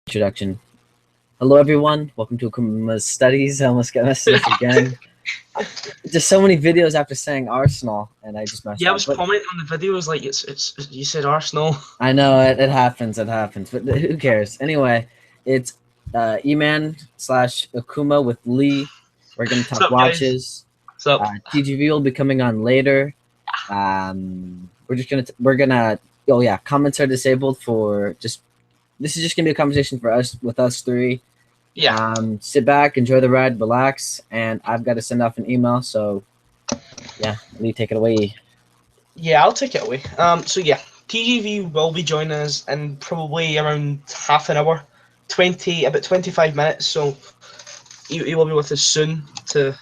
Introduction. Hello, everyone. Welcome to Akuma's Studies. I almost got messed up again. Just so many videos after saying Arsenal, and I just messed Yeah, I up. was But commenting on the videos like it's you said Arsenal. I know it happens. It happens. But who cares? Anyway, it's Eman slash Akuma with Lee. We're gonna What's talk up, guys? watches. What's up? TGV will be coming on later. We're gonna. Oh yeah, comments are disabled for just. This is just gonna be a conversation for us with us three. Yeah, Sit back, enjoy the ride, relax, and I've got to send off an email. So, yeah, Lee, take it away. yeah, I'll take it away. So yeah, TGV will be joining us in probably around half an hour, about 25 minutes. So he will be with us soon to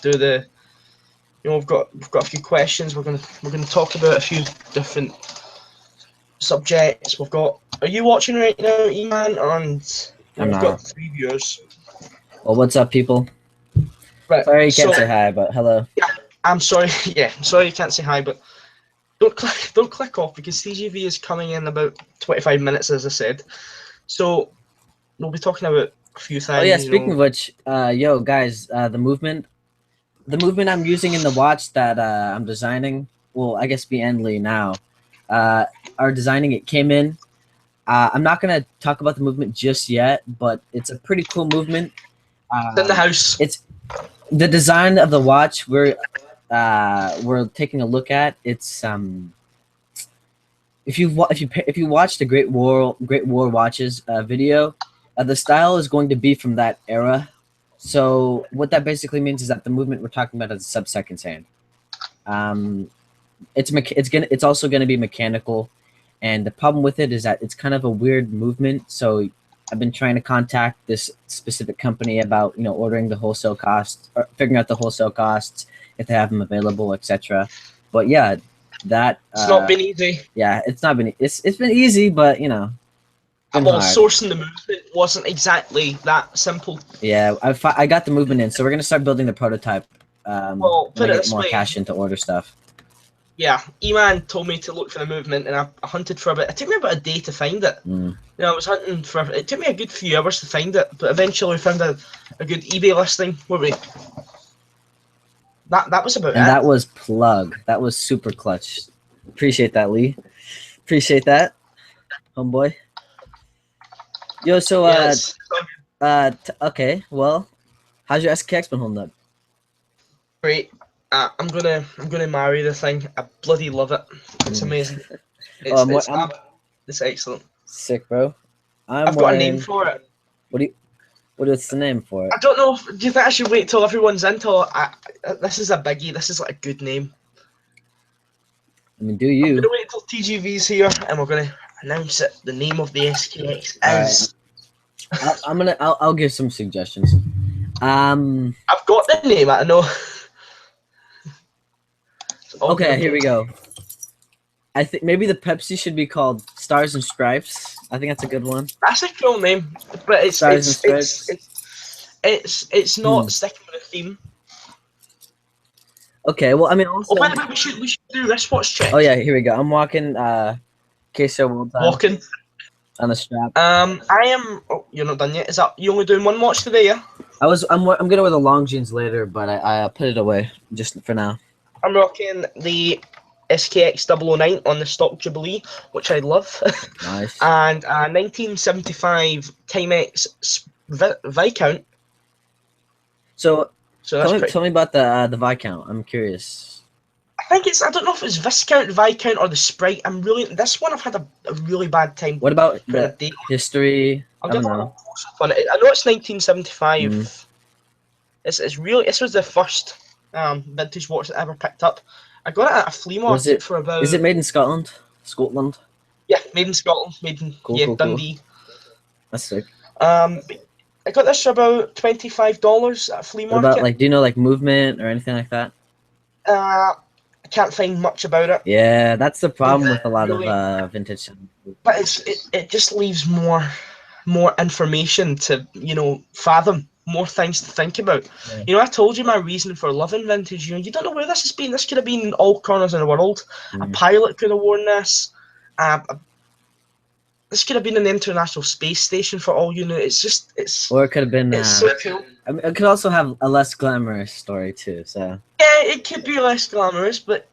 do the. We've got a few questions. We're gonna talk about a few different subjects. Are you watching right now, Eman? And I'm we've got not. 3 viewers. Well, what's up, people? Right. Sorry you can't So say hi, but hello. yeah, I'm sorry. Yeah, I'm sorry you can't say hi, but don't click off because TGV is coming in about 25 minutes, as I said. So we'll be talking about a few Oh yeah, things. speaking of which, yo guys, the movement I'm using in the watch that I'm designing, well, I guess be Lee now, are designing. It came in. I'm not gonna talk about the movement just yet, but it's a pretty cool movement. It's in the house. It's the design of the watch we're taking a look at. It's if you watch the Great War watches video, the style is going to be from that era. So what that basically means is that the movement we're talking about is sub-seconds hand. It's also gonna be mechanical, and the problem with it is that it's kind of a weird movement. So I've been trying to contact this specific company about ordering the wholesale costs or figuring out the wholesale costs if they have them available, etc. But yeah, that It's not been easy. yeah, it's not been it's been easy, but been Well, hard. sourcing the movement wasn't exactly that simple. Yeah, I got the movement in, so we're gonna start building the prototype. Well, when put I it get this more way. cash in to order stuff. Yeah, Eman told me to look for the movement, and I hunted for it took me about a day to find it. I was hunting for it. Took me a good few hours to find it, but eventually we found a good eBay listing where that was about And it. that was plug. That was super clutch. Appreciate that, Lee. Appreciate that, homeboy. Yo, so Yes. okay. Well, how's your SKX been holding up? Great. I'm gonna marry the thing. I bloody love it. It's amazing. It's excellent. Sick, bro. I've got a name for it. What's the name for it? I don't know. Do you think I should wait till everyone's in? This is a biggie. This is like a good name. I mean, do you? I'm gonna wait till TGV's here, and we're gonna announce it. The name of the SKX is. Right. I'll give some suggestions. I've got the name. I know. Okay, here we go. I think maybe the Pepsi should be called Stars and Stripes. I think that's a good one. That's a cool name, but it's not sticking with the theme. Okay, well, I mean, also. Oh, by the way, we should do this watch check. Oh yeah, here we go. I'm walking. Queso World Time. Walking. On the strap. I am. Oh, you're not done yet. Is that you only doing one watch today? Yeah. I'm gonna wear the long jeans later, but I put it away just for now. I'm rocking the SKX 009 on the Stock Jubilee, which I love. Nice. And a 1975 Timex Viscount. So that's tell me about the Viscount. I'm curious. I don't know if it's Viscount, or the Sprite. This one I've had a really bad time. What about the history? I don't know. I know it's 1975. This was the first vintage watch that I ever picked up. I got it at a flea market for about. Is it made in Scotland? Scotland? Yeah, made in Scotland. Cool. Dundee. That's sick. I got this for about $25 at a flea market. What about do you know movement or anything like that? I can't find much about it. Yeah, that's the problem with a lot of vintage. But it just leaves more information to fathom, more things to think about. Yeah. I told you my reason for loving vintage. You don't know where this has been. This could have been in all corners in the world. A pilot could have worn this. this could have been an international space station for all you know. It's Or it could have been. so cool. I mean, it could also have a less glamorous story too. So Yeah, it could be less glamorous, but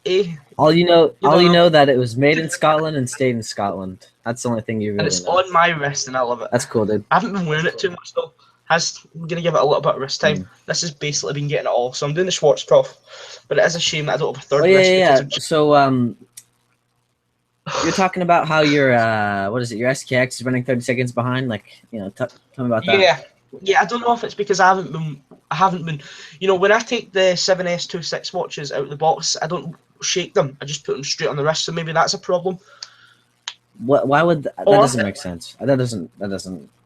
all you know, You don't know. that it was made in Scotland and stayed in Scotland. That's the only thing you and really it's know. on my wrist, and I love it. That's cool, dude. I haven't been wearing it too much though. I'm gonna give it a little bit of wrist time. Mm. This has basically been getting it all. So I'm doing the Schwarzkopf, but it is a shame that I don't have a third Oh yeah, wrist yeah, because yeah. I'm just, So you're talking about how your what is it? Your SKX is running 30 seconds behind. Like, tell me about that. yeah. I don't know if it's because I haven't been. You know, when I take the 7S26 watches out of the box, I don't shake them. I just put them straight on the wrist. So maybe that's a problem. Why would that Or- doesn't make sense? That doesn't.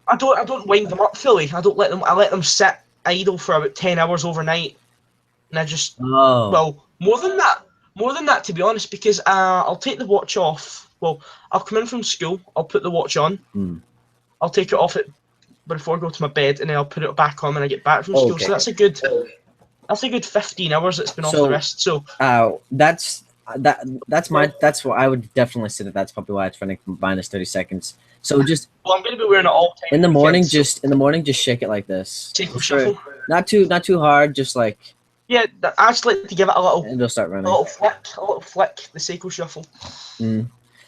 I don't wind them up fully. I let them sit idle for about 10 hours overnight, and I just Oh. well more than that to be honest, because I'll take the watch off. Well, I'll come in from school. I'll put the watch on. Hmm. I'll take it off it before I go to my bed, and then I'll put it back on when I get back from school. Okay. So that's a good 15 hours that's been off the wrist. So That's what I would definitely say that's probably why it's running minus 30 seconds. So just well, I'm going to be wearing it all time. in the morning, weekends, just shake it like this. Seiko shuffle. Not too hard, just like, Yeah, I just like to give it a little and it'll start running. flick, the Seiko shuffle.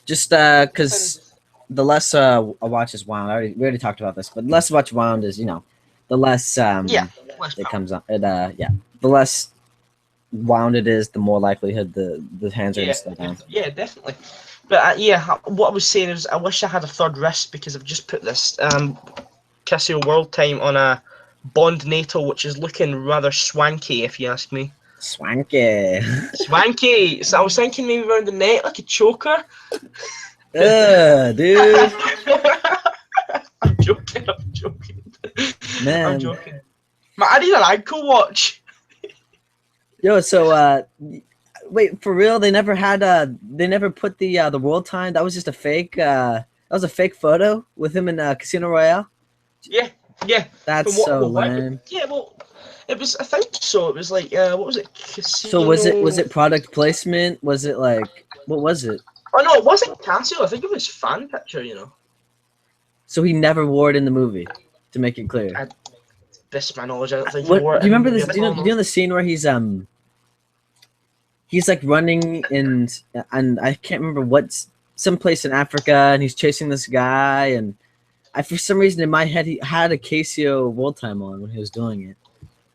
Just because the less a watch is wound, we already talked about this, but the less a watch wound is, the less it comes on. The less wound it is, the more likelihood the hands are going to slow down. Yeah, definitely. But what I was saying is, I wish I had a third wrist because I've just put this Casio World Time on a Bond NATO, which is looking rather swanky, if you ask me. Swanky. Swanky. So I was thinking maybe around the neck like a choker. Dude. I'm joking. Man. I'm joking. I need an ankle watch. Yo, so wait, for real? They never put the world time. That was just a fake. That was a fake photo with him in Casino Royale. Yeah. That's so lame. Yeah, well, it was. I think so. It was like, what was it? Casino... So was it product placement? Was it like, what was it? Oh no, it wasn't Casio. I think it was fan picture. So he never wore it in the movie, to make it clear. Best my knowledge, I don't think. Do you remember this? Do you know the scene where he's like running and I can't remember what's someplace in Africa, and he's chasing this guy, and for some reason in my head he had a Casio World Time on when he was doing it.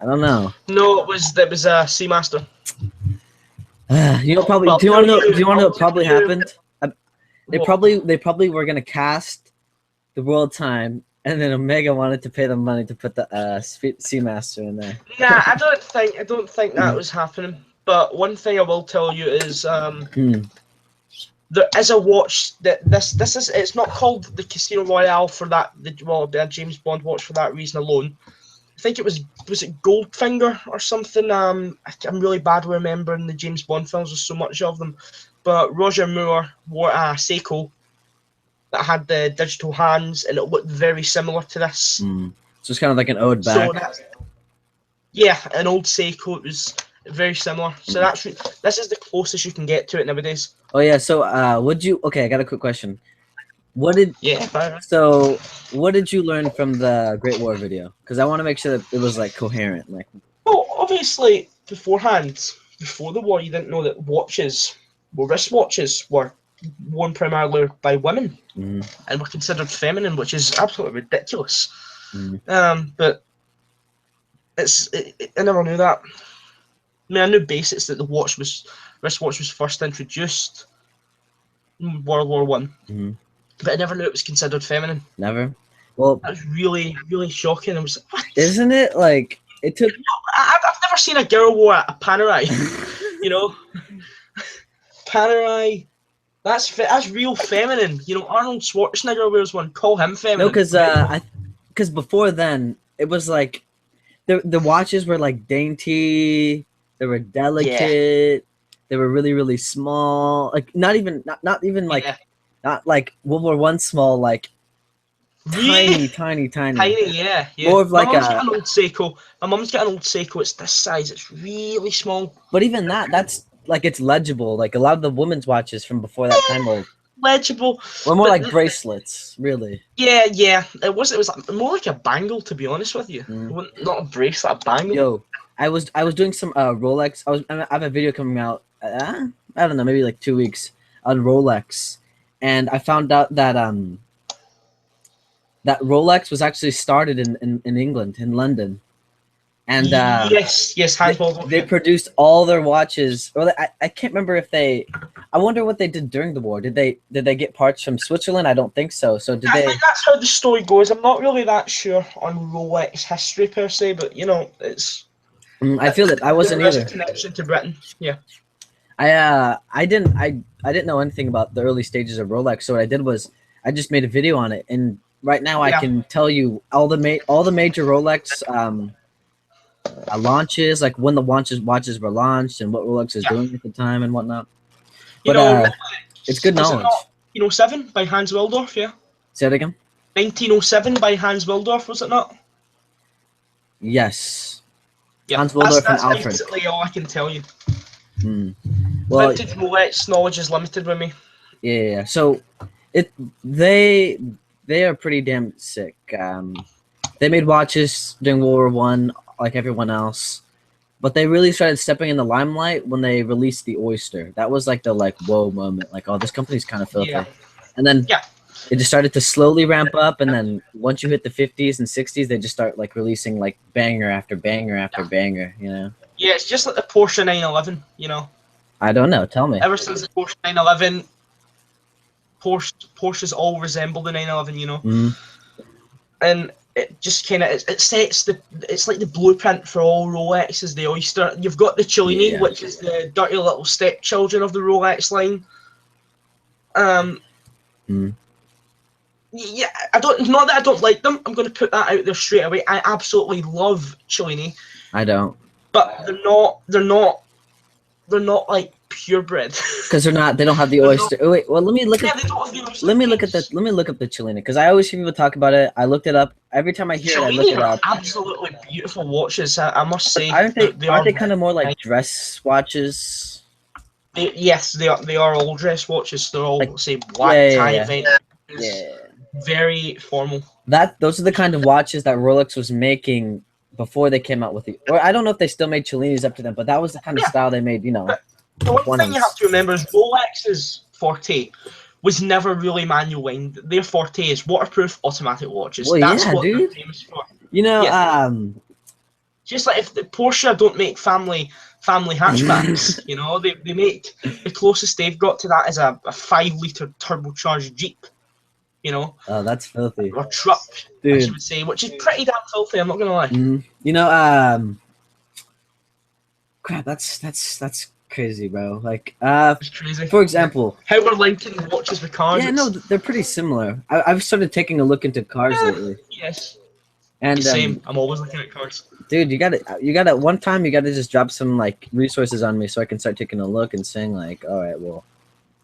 I don't know. No, it was a Seamaster. You know, probably. Well, do you want to know? Do you want to know what probably you- happened? They probably were gonna cast the World Time, and then Omega wanted to pay them money to put the Seamaster in there. Yeah, I don't think that was happening. But one thing I will tell you is there is a watch that this is. It's not called the Casino Royale for that. The James Bond watch for that reason alone. I think it was it Goldfinger or something. I'm really bad with remembering the James Bond films. There's so much of them. But Roger Moore wore a Seiko that had the digital hands, and it looked very similar to this. So it's kind of like an ode back. Yeah, an old Seiko. It was very similar. So this is the closest you can get to it nowadays. Oh yeah. So okay, I got a quick question. What did you learn from the Great War video? Because I want to make sure that it was like coherent. Like, well, obviously beforehand, before the war, you didn't know that wristwatches were worn primarily by women and were considered feminine, which is absolutely ridiculous. But I never knew that. I mean, I knew basics that the wristwatch was first introduced in World War One. But I never knew it was considered feminine. Never. Well, that was really, really shocking. I was like, what? Isn't it like it took? I've never seen a girl wear a Panerai. Panerai. That's real feminine. Arnold Schwarzenegger wears one. Call him feminine. No, because before then it was like the watches were like dainty. They were delicate. Yeah. They were really, really small. Like not even like. Yeah. Not like World War I small, like tiny. Yeah. More of like my mum's got an old Seiko. My mum's got an old Seiko. It's this size. It's really small. But even that's like it's legible. Like a lot of the women's watches from before that time were legible. Or more But like bracelets, really. yeah, yeah, it was more like a bangle, to be honest with you. It Mm. wasn't- Not a bracelet, a bangle. Yo, I was doing some Rolex. I have a video coming out. I don't know, maybe like 2 weeks on Rolex, and I found out that Rolex was actually started in England, in London, and Yes, yes, they, Hans Waldorf. they Yeah. produced all their watches. Or I can't remember if they. I wonder what they did during the war. Did they get parts from Switzerland? I don't think so. So did I they? think that's how the story goes. I'm not really that sure on Rolex history per se, but you know, I feel it. I wasn't there is a either. connection to Britain. Yeah. I didn't know anything about the early stages of Rolex. So what I did was I just made a video on it, and right now I Yeah. can tell you all the major Rolex launches, like when the watches were launched and what Rolex is Yeah. doing at the time and whatnot. You But know, it's good was it knowledge. not 1907 by Hans Wildorf? Yeah. Say that again. 1907 by Hans Wildorf, was it not? Yes, Yeah. Hans Wildorf and That's Alfred. basically all I can tell you. Well, Vintage Rolex knowledge is limited with me. yeah. So it they they are pretty damn sick. They made watches during World War I, like everyone else, but they really started stepping in the limelight when they released the Oyster. That was like the whoa moment. Like, oh, this company's kind of filthy. Yeah. And then Yeah. it just started to slowly ramp up, and then once you hit the 50s and 60s, they just start like releasing like banger after banger after banger. You know. Yeah, it's just like the Porsche 911, you know. I don't know. Tell me. Ever since the Porsche 911, Porsches all resemble the 911, you know. Mhm. And it just kind of it's like the blueprint for all Rolexes. The Oyster. You've got the Cellini, Yeah. which is the dirty little stepchildren of the Rolex line. Mhm. Yeah, I don't. Not that I don't like them. I'm going to put that out there straight away. I absolutely love Cellini, I don't. but they're not. They're not like purebred. Because they're not. They don't have the They're Oyster. Oh, wait. Well, let me look Yeah, at. they don't have the Oyster Let me look at case. the. Let me look up the Cellini because I always hear people talk about it. I looked it up every time I hear it. I look Cellini it are up. absolutely beautiful watches. I must say. Aren't they? They Aren't are. they kind of more like dress watches? Yes, they are. They are all dress watches. They're all Like- say black yeah, tie yeah. event. It's Yeah. very formal. Those are the kind of watches that Rolex was making before they came out with the. Or I don't know if they still made Cellinis up to them, but that was the kind of Yeah. style they made. You know. The one thing 20s. you have to remember is Rolex's forte was never really manual wind. Their forte is waterproof automatic watches. Well, That's yeah, what dude. they're famous for. You know. Yeah. Just like if the Porsche don't make family hatchbacks, you know, they make the closest they've got to that is a 5-liter turbocharged Jeep, you know, Oh, that's filthy, or truck, I dude. should say, which is pretty damn filthy. I'm not gonna lie. You know. Crap. That's crazy, bro. Like. It's crazy. For example. How we're linking watches with cars. Yeah, no, it's- they're pretty similar. I've started taking a look into cars lately, Yes. and Same. I'm always looking at cars. dude, you gotta one time you gotta just drop some like resources on me so I can start taking a look and saying like, all right, well,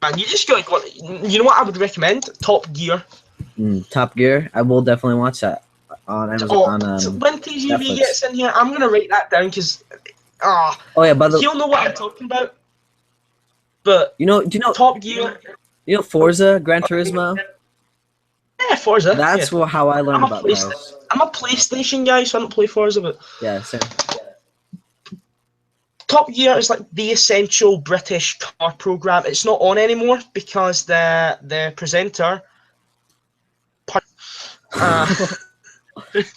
Man, you just got to. You know what I would recommend? Top Gear. Top Gear. I will definitely watch that on Amazon. Oh, On, so when TGV Netflix. gets in here, I'm gonna write that down because oh yeah, by the he'll know what I'm talking about. But do you know Top Gear, Forza Gran Turismo? yeah, Forza. That's yeah. how I learned I'm a about PlayStation- cars. I'm a PlayStation guy, so I don't play Forza. But Yeah, same. Top Gear is like the essential British car program. It's not on anymore because the presenter.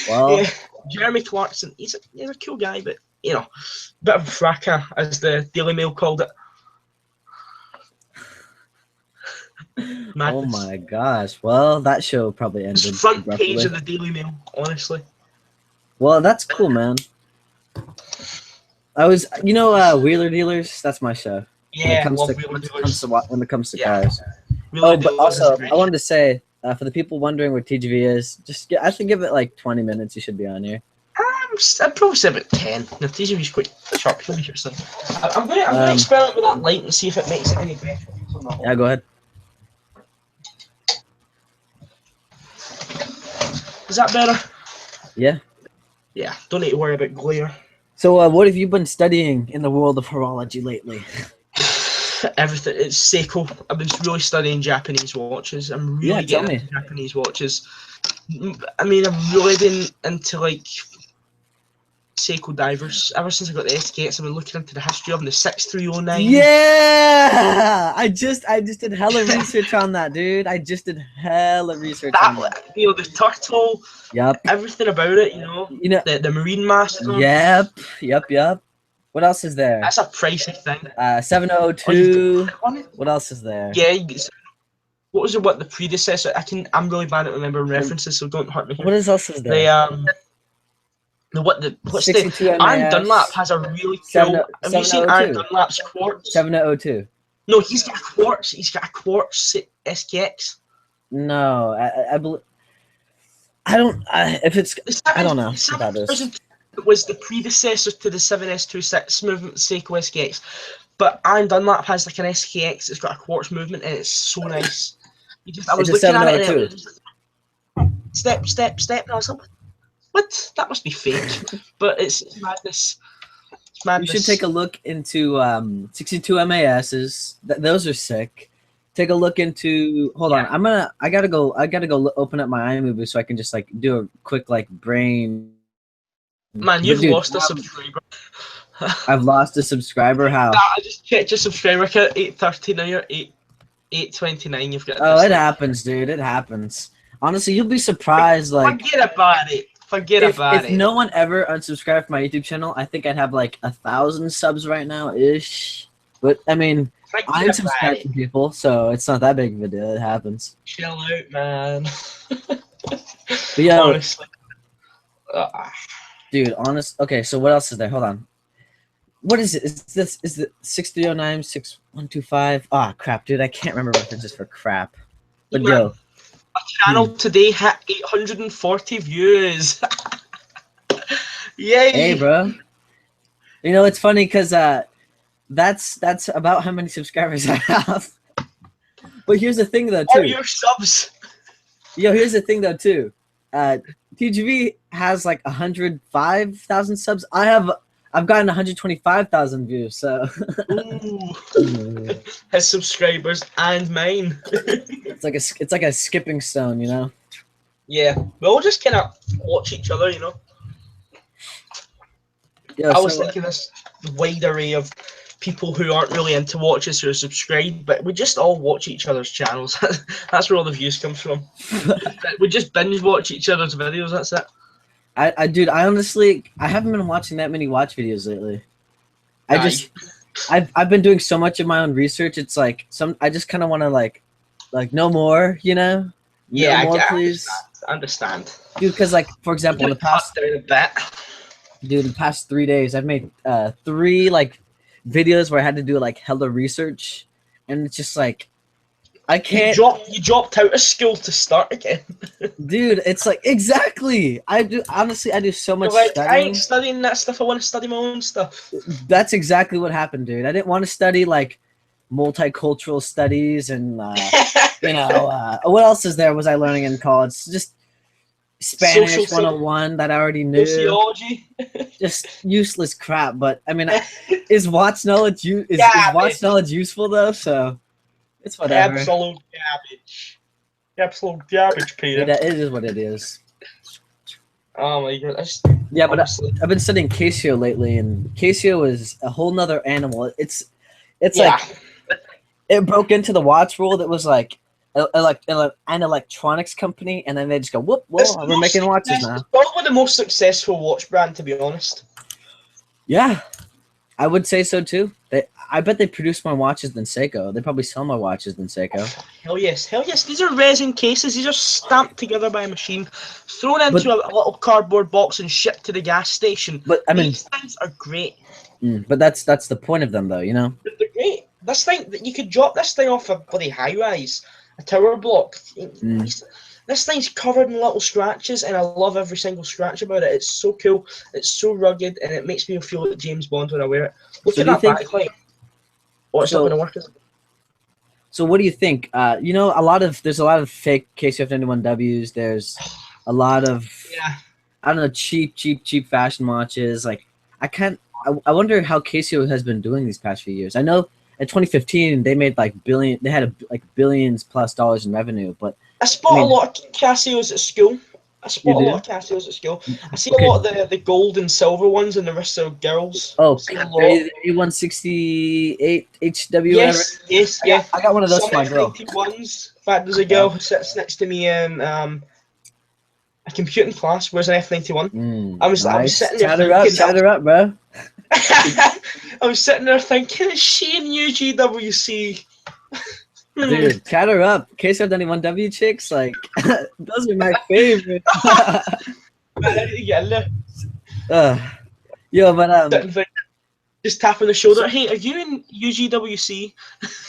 Well, Yeah, Jeremy Clarkson. He's a cool guy, but you know, bit of a fracker, as the Daily Mail called it. oh Madness. my gosh. Well, that show probably ended It's front abruptly. page of the Daily Mail, honestly. Well, that's cool, man. Wheeler Dealers. That's my show. When it Yeah, comes love to, Wheeler when it Dealers. comes to when it comes to Yeah. cars. Wheeler Oh, but Dealers is also great. I wanted to say for the people wondering where TGV is, I should give it like 20 minutes. You should be on here. I'd probably say about 10. The TGV's quite sharp. He'll be here soon. I'm gonna experiment with that light and see if it makes it any better. Yeah, go ahead. Is that better? Yeah. Yeah, don't need to worry about glare. So, what have you been studying in the world of horology lately? Everything. It's Seiko. I've been really studying Japanese watches. I'm Yeah, really tell getting me. into Japanese watches. I mean, I've really been into like Seiko divers ever since I got the SKX. I've been looking into the history of them, the 6309. Yeah, I just did hella research on that, dude. I just did hella research on that. That, you know, the turtle, Yep. everything about it. You know, You know. the marine master. Yep. What else is there? That's a pricey thing. Oh, 7002. What else is there? Yeah. What was it? What the predecessor? I'm really bad at remembering references, so don't hurt me here. What else is there? What's 62 the Aaron MAS. Dunlap has a really cool. Have you seen Aaron 7002. Dunlap's quartz? 7002. No, he's got a quartz. He's got a quartz SKX. No, I believe. I don't. If it's. I don't know about this. It was the predecessor to the 7S26 movement Seiko SKX, but Aaron Dunlap has like an SKX. It's got a quartz movement and it's so nice. I was looking at it and it was step, and I was like, what? That must be fake. But it's madness. It's madness. You should take a look into 62 MASs. Those are sick. Take a look into. Hold on. I gotta go open up my iMovie so I can just like do a quick like brain. Man, you've lost a subscriber. I've lost a subscriber. How? I just checked your subscriber count. 830 now. You're 829. You've got. Oh, it happens, dude. It happens. Honestly, you'll be surprised. Like, forget about it. If no one ever unsubscribed from my YouTube channel, I think I'd have like 1,000 subs right now ish. But I mean, I unsubscribe to people, so it's not that big of a deal. It happens. Chill out, man. But yeah, honestly. Dude, okay, so what else is there? Hold on. What is it? Is the 6309 6125? Ah, crap, dude. I can't remember references for crap. But yo. My channel today hit 840 views. Yay! Hey, bro. You know, it's funny because that's about how many subscribers I have. But here's the thing, though, too. Oh, your subs. Yo, here's the thing, though, too. TGV has like 105,000 subs. I've gotten 125,000 views, so his subscribers and mine. it's like a skipping stone, you know. Yeah, we all just kind of watch each other, you know. Yeah, I was thinking this wide array of people who aren't really into watches who are subscribed, but we just all watch each other's channels. That's where all the views comes from. We just binge watch each other's videos. That's it. Dude, I honestly, I haven't been watching that many watch videos lately. I've been doing so much of my own research. It's like I just kind of want to like no more, you know? Yeah, no more, please. I understand. Dude, because like, for example, the past 3 days, I've made 3 like videos where I had to do like hella research, and it's just like I can't. You dropped out of school to start again. Dude, it's like exactly. I do so much like, studying. I ain't studying that stuff. I want to study my own stuff. That's exactly what happened, dude. I didn't want to study like multicultural studies and you know what else is there was I learning in college? Just Spanish 101 that I already knew. Sociology. Just useless crap. But I mean, is watch knowledge knowledge useful though? So it's whatever. Absolute garbage, Peter. It is what it is. Oh my god. Yeah, but I've been studying Casio lately, and Casio is a whole nother animal. It's like it broke into the watch world. It was like an electronics company, and then they just go, whoop, well, we're making watches now. It's probably the most successful watch brand, to be honest. Yeah, I would say so too. I bet they produce more watches than Seiko. They probably sell more watches than Seiko. Hell yes. These are resin cases. These are stamped together by a machine, thrown into a little cardboard box and shipped to the gas station. But I mean, these things are great. But that's the point of them, though. You know. They're great. This thing, you could drop this thing off a bloody high-rise, a tower block. This thing's covered in little scratches, and I love every single scratch about it. It's so cool. It's so rugged, and it makes me feel like James Bond when I wear it. Look at that backlight. Oh, it's not going to work, is it? So what do you think? You know, there's a lot of fake KCF91Ws. There's a lot of I don't know, cheap fashion watches. Like I wonder how Casio has been doing these past few years. I know in 2015 they made like billion. They had like billions plus dollars in revenue. But I spot I mean, a lot of Casios at school. I you spot a do? lot of Casios at school. I see a Okay. lot of the gold and silver ones in the wrists of girls. I Oh, see a are you lot. the A168 HW whatever? Yes, yes, yeah. I got one of those Some for my girl. F91s. In fact, there's a Yeah. girl who sits next to me in a computing class. Wears an F91. I was Nice. sitting there Chat her up, thinking. chat her up, bro. I was sitting there thinking, is she in UGWC? Dude, chat her up. KSR91W chicks, like those are my favorite. Man, I need to get in there. Yo, but Sitting there, just tapping the shoulder. Hey, are you in UGWC?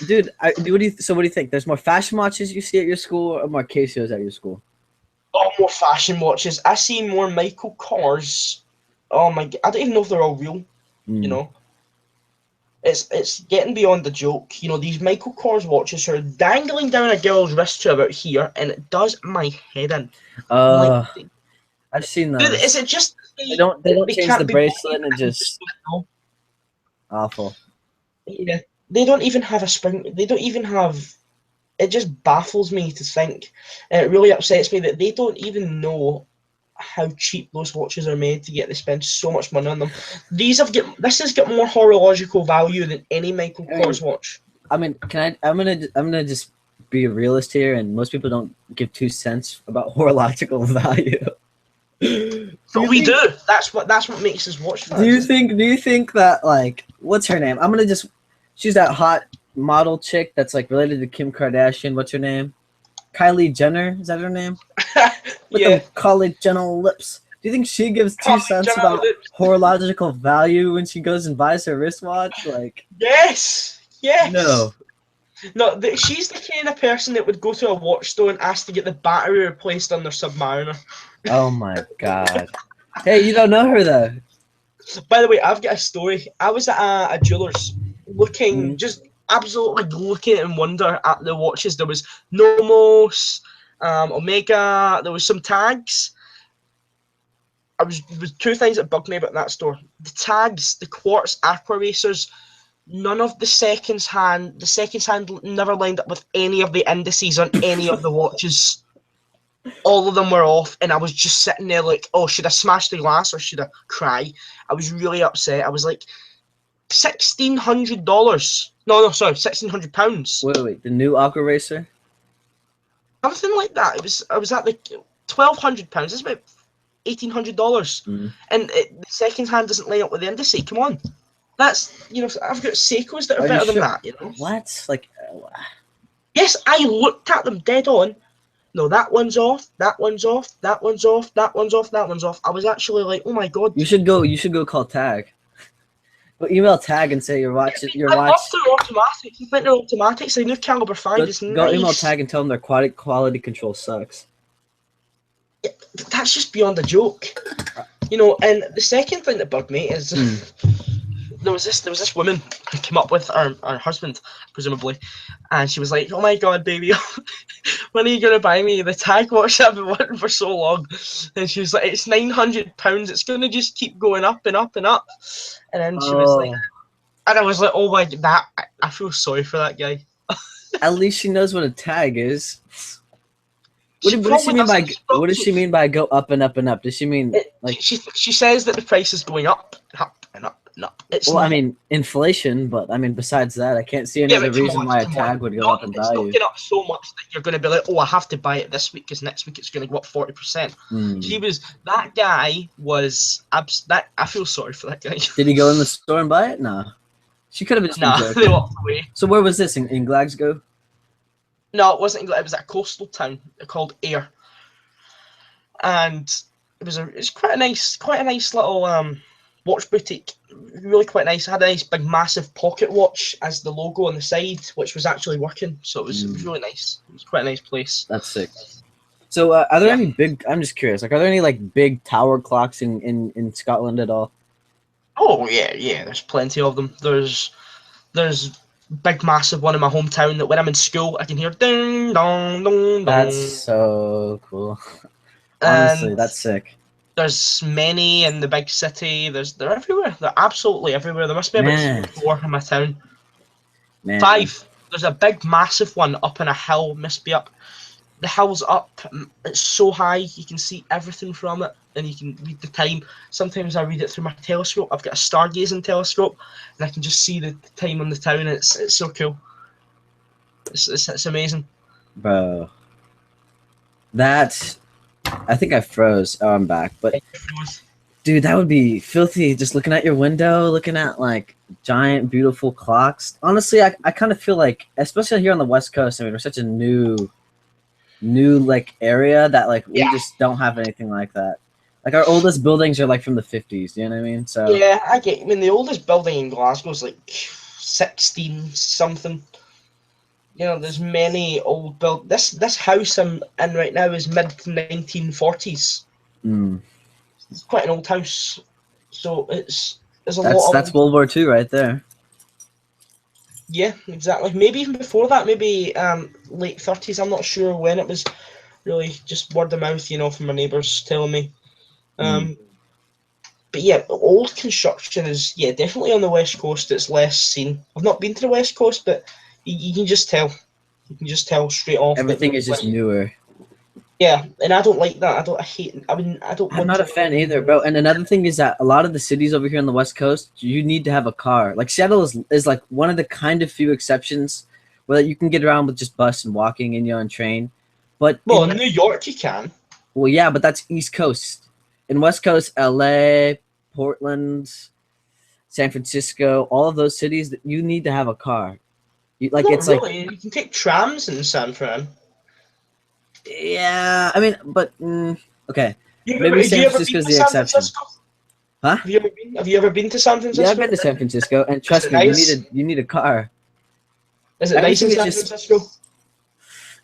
dude, what do you think? There's more fashion watches you see at your school or more Casios at your school? Oh, more fashion watches. I see more Michael Kors. Oh my god, I don't even know if they're all real. You know, it's getting beyond the joke. You know, these Michael Kors watches are dangling down a girl's wrist to about here, and it does my head in. Like, I've seen dude, those. is it just They don't change can't the be bracelet and it bought? just awful. Yeah, they don't even have a spring. They don't even have. It just baffles me to think, and it really upsets me that they don't even know how cheap those watches are made to get they spend so much money on them. This has got more horological value than any Michael Kors watch. I mean, I'm gonna just be a realist here, and most people don't give 2 cents about horological value. But we do. That's what makes us watch fans. Do you think that, like, what's her name? She's that hot model chick that's like related to Kim Kardashian. What's her name? Kylie Jenner, is that her name? With Yeah. the college general lips. Do you think she gives 2 cents Jenner about lips. horological value when she goes and buys her wristwatch? Like, Yes. no. No, she's the kind of person that would go to a watch store and ask to get the battery replaced on their Submariner. Oh my god. Hey, you don't know her though. By the way, I've got a story. I was at a jeweler's looking, just absolutely looking in wonder at the watches. There was Nomos, Omega, there was some tags. There was two things that bugged me about that store. The tags, the quartz aqua racers, none of the seconds hand never lined up with any of the indices on any of the watches. All of them were off, and I was just sitting there like, oh, should I smash the glass or should I cry? I was really upset. I was like, $1,600. No, sorry, £1,600. Wait, the new Aqua Racer? Something like that. I was at the £1,200. That's about $1,800. And the second hand doesn't line up with the indice. Come on. That's, I've got Seikos that are better than that, What? Like, yes, I looked at them dead on. No, that one's off, that one's off, that one's off, that one's off, that one's off. I was actually like, oh my god. You should go call Tag. Go email Tag and say your watch. I love their automatics. I think their automatics, the new Caliber 5 is nice. Go email Tag and tell them their quality control sucks. Yeah, that's just beyond a joke. And the second thing that bugged me is there was this woman who came up with our husband, presumably, and she was like, oh my god, baby, when are you going to buy me the Tag watch that I've been wanting for so long? And she was like, it's £900, it's going to just keep going up and up and up. And then she was like, and I was like, oh my god, I feel sorry for that guy. At least she knows what a tag is. What does she mean by go up and up and up? Does she mean like she says that the price is going up and up and up and up? I mean inflation, but I mean besides that, I can't see any other reason why a tag would go up in value. It's not going up so much that you're going to be like, oh, I have to buy it this week because next week it's going to go up 40%. That guy was that. I feel sorry for that guy. Did he go in the store and buy it? No. She could have just been joking. They walked away. So where was this in Glasgow? No, it wasn't. It was at a coastal town called Ayr, and it's quite a nice little watch boutique. Really quite nice. It had a nice big massive pocket watch as the logo on the side, which was actually working. So it was really nice. It was quite a nice place. That's sick. So are there any big? I'm just curious. Like, are there any like big tower clocks in Scotland at all? Oh yeah. There's plenty of them. There's big massive one in my hometown that when I'm in school I can hear ding dong dong dong. That's so cool. Honestly, and that's sick. There's many in the big city. They're everywhere. They're absolutely everywhere. There must be about 4 in my town. Man. 5. There's a big, massive one up on a hill. Must be up. The hill's up. It's so high you can see everything from it, and you can read the time. Sometimes I read it through my telescope. I've got a stargazing telescope, and I can just see the time on the town. It's so cool. It's amazing. Bro. That, I think I froze. Oh, I'm back. But dude, that would be filthy. Just looking at your window, looking at like giant, beautiful clocks. Honestly, I kind of feel like, especially here on the West Coast, I mean, we're such a new like area that like we just don't have anything like that. Like our oldest buildings are like from the 50s. You know what I mean? So yeah, I get. I mean, the oldest building in Glasgow is like 16 something. You know, there's many old build. This house I'm in right now is mid 1940s. It's quite an old house, so there's a lot. That's World War II right there. Yeah, exactly. Maybe even before that, maybe late 30s. I'm not sure when. It was really just word of mouth, you know, from my neighbours telling me. But yeah, old construction is definitely on the West Coast. It's less seen. I've not been to the West Coast, but you can just tell. You can just tell straight off. Everything is just newer. Yeah, and I don't like that. I hate. I mean, I don't. I'm not a fan either, bro. And another thing is that a lot of the cities over here on the West Coast, you need to have a car. Like Seattle is like one of the kind of few exceptions where you can get around with just bus and walking and on train. But in New York you can. Well, yeah, but that's East Coast. In West Coast, LA, Portland, San Francisco, all of those cities, you need to have a car. You can take trams in San Fran. Yeah, I mean, but okay. Maybe San Francisco is the exception. Huh? Have you ever been to San Francisco? Yeah, I've been to San Francisco, and trust me, you need a car. Is it nice in San Francisco?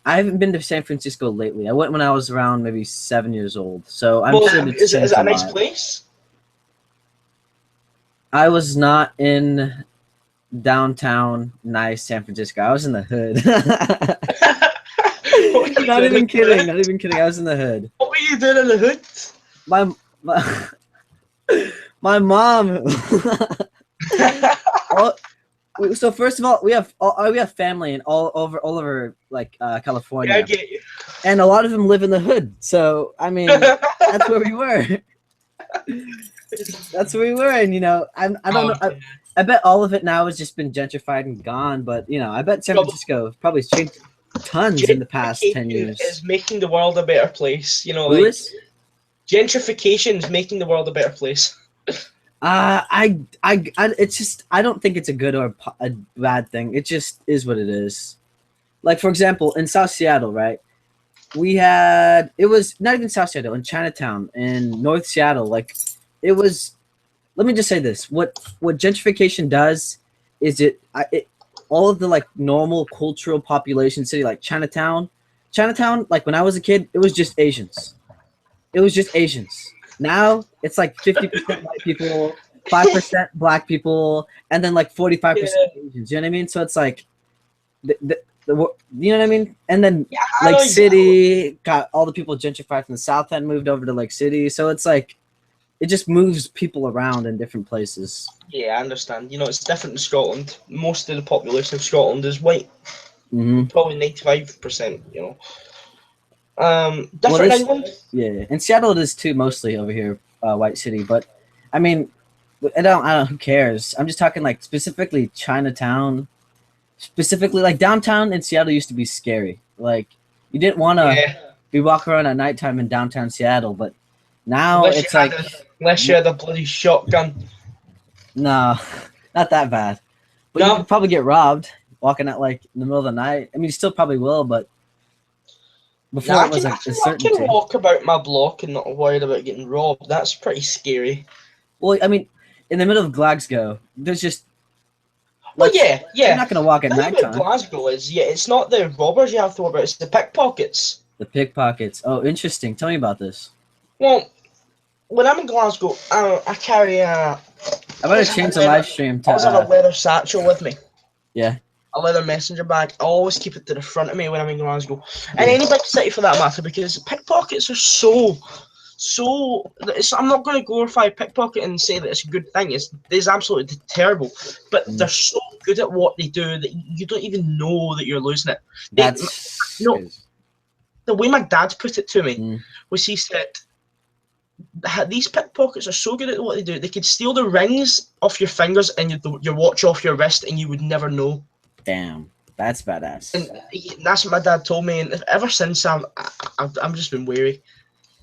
I haven't been to San Francisco lately. I went when I was around maybe 7 years old, so I'm sure it's changed. Is it a nice place? I was not in downtown, nice San Francisco. I was in the hood. Not even kidding. I was in the hood. What were you doing in the hood? My mom. So first of all, we have family in all over like California. Yeah, I get you. And a lot of them live in the hood. So I mean, that's where we were. That's where we were, and you know, I don't know. I bet all of it now has just been gentrified and gone. But you know, I bet San Francisco probably changed tons in the past 10 years. Is making the world a better place. You know, like gentrification is making the world a better place. It's just, I don't think it's a good or a bad thing. It just is what it is. Like, for example, in South Seattle, right? It was not even South Seattle, in Chinatown, in North Seattle. Like, it was, let me just say this. What gentrification does is all of the like normal cultural population city, like Chinatown, like when I was a kid, it was just Asians. Now it's like 50% white people, 5% black people, and then like 45% Asians. You know what I mean? So it's like, you know what I mean? And then City got all the people gentrified from the South End, moved over to Lake City. So it's like, it just moves people around in different places. Yeah, I understand. You know, it's different in Scotland. Most of the population of Scotland is white. Probably 95%. You know. Different England. Yeah, and Seattle it is too, mostly over here, white city. But I mean, I don't. Who cares? I'm just talking like specifically Chinatown, specifically like downtown in Seattle used to be scary. Like you didn't want to be walking around at nighttime in downtown Seattle, but now it's like unless you had a bloody shotgun. No, not that bad. But you could probably get robbed walking at like in the middle of the night. I mean, you still probably will, but. Before it was like a certainty. I can walk about my block and not worried about getting robbed. That's pretty scary. Well, I mean, in the middle of Glasgow, there's just. Well, yeah. You're not gonna walk at nighttime. Glasgow is it's not the robbers you have to worry about. It's the pickpockets. The pickpockets. Oh, interesting. Tell me about this. Well, when I'm in Glasgow, I carry a. I better change the live stream to. I always have a leather satchel with me. Yeah. A leather messenger bag. I always keep it to the front of me when I'm in Glasgow, and any big city for that matter, because pickpockets are so so I'm not going to glorify pickpocket and say that it's a good thing. It's absolutely terrible, but they're so good at what they do that you don't even know that you're losing it. That's The way my dad put it to me Mm. was he said, these pickpockets are so good at what they do. They could steal the rings off your fingers and your watch off your wrist, and you would never know. Damn, that's badass. And that's what my dad told me. And ever since, I'm just been wary.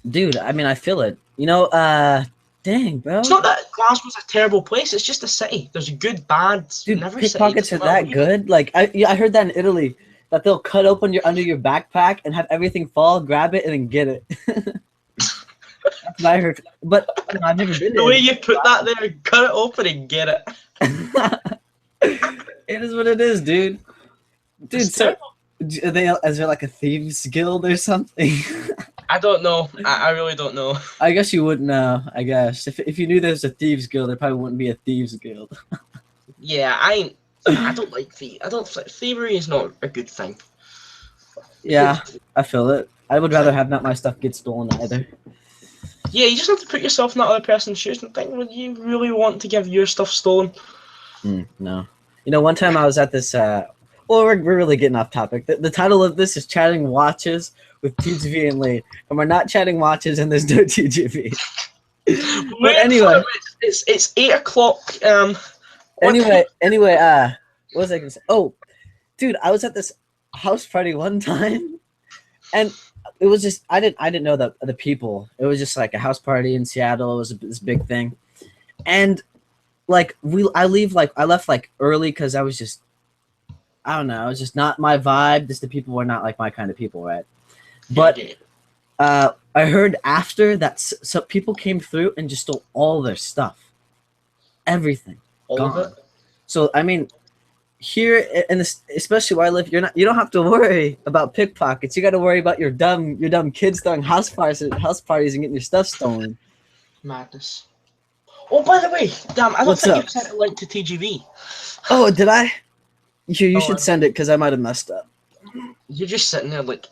Dude, I mean, I feel it. You know, dang, bro. It's not that Glasgow's a terrible place. It's just a city. There's a good, bad. Dude, never pickpockets are that good. Like, I heard that in Italy, that they'll cut open under your backpack and have everything fall, grab it, and then get it. That's what I heard. But you know, I've never been The way you put that there, cut it open and get it. It is what it is, dude. Dude, so is there like a thieves guild or something? I don't know. I really don't know. I guess you wouldn't know. I guess if you knew there was a thieves guild, there probably wouldn't be a thieves guild. Yeah, I don't like thievery is not a good thing. Yeah, I feel it. I would rather have not my stuff get stolen either. Yeah, you just have to put yourself in that other person's shoes and think, would you really want to give your stuff stolen? No. You know, one time I was at this. Well, we're really getting off topic. The title of this is Chatting Watches with TGV and Lee, and we're not chatting watches, and there's no TGV. But anyway, it's 8 o'clock. Anyway, what was I gonna say? Oh, dude, I was at this house party one time, and it was just I didn't know the people. It was just like a house party in Seattle. It was this big thing, and like I left like early because I was just I don't know. It was just not my vibe. Just the people were not like my kind of people, right? But I heard after that some people came through and just stole all their stuff, everything. All of it. So I mean, here in this, especially where I live, you don't have to worry about pickpockets. You got to worry about your dumb kids throwing house parties and getting your stuff stolen. Madness. Oh, by the way, damn, I don't What's think up? you sent a link to TGV. Oh, did I? You Oh, should send it because I might have messed up. You're just sitting there like.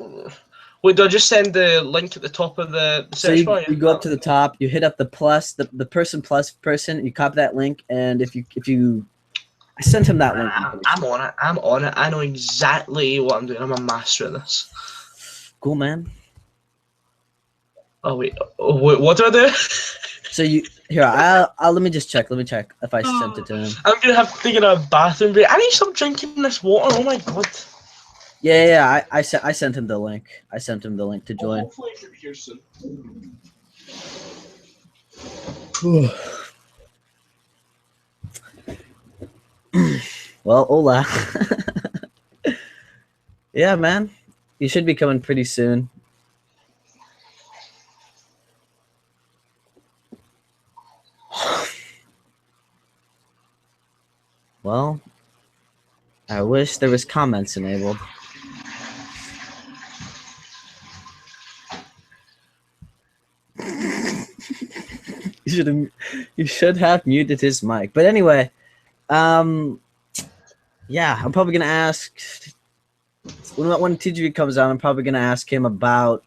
Wait, do I just send the link at the top of the So search you bar? go up to the top, you hit up the plus, the person plus person, you copy that link, and if you I sent him that link. I'm on it. I know exactly what I'm doing. I'm a master at this. Cool, man. Oh wait, what do I do? So I'll let me just check. Let me check if I sent it to him. I'm gonna have to take a bathroom break. I need to stop drinking this water. Oh my god. Yeah. I sent him the link. I sent him the link to join. Hopefully it should be here soon. Well, hola. Yeah, man. You should be coming pretty soon. Well, I wish there was comments enabled. You should have muted his mic. But anyway, yeah, I'm probably gonna ask when TGV comes out. I'm probably gonna ask him about.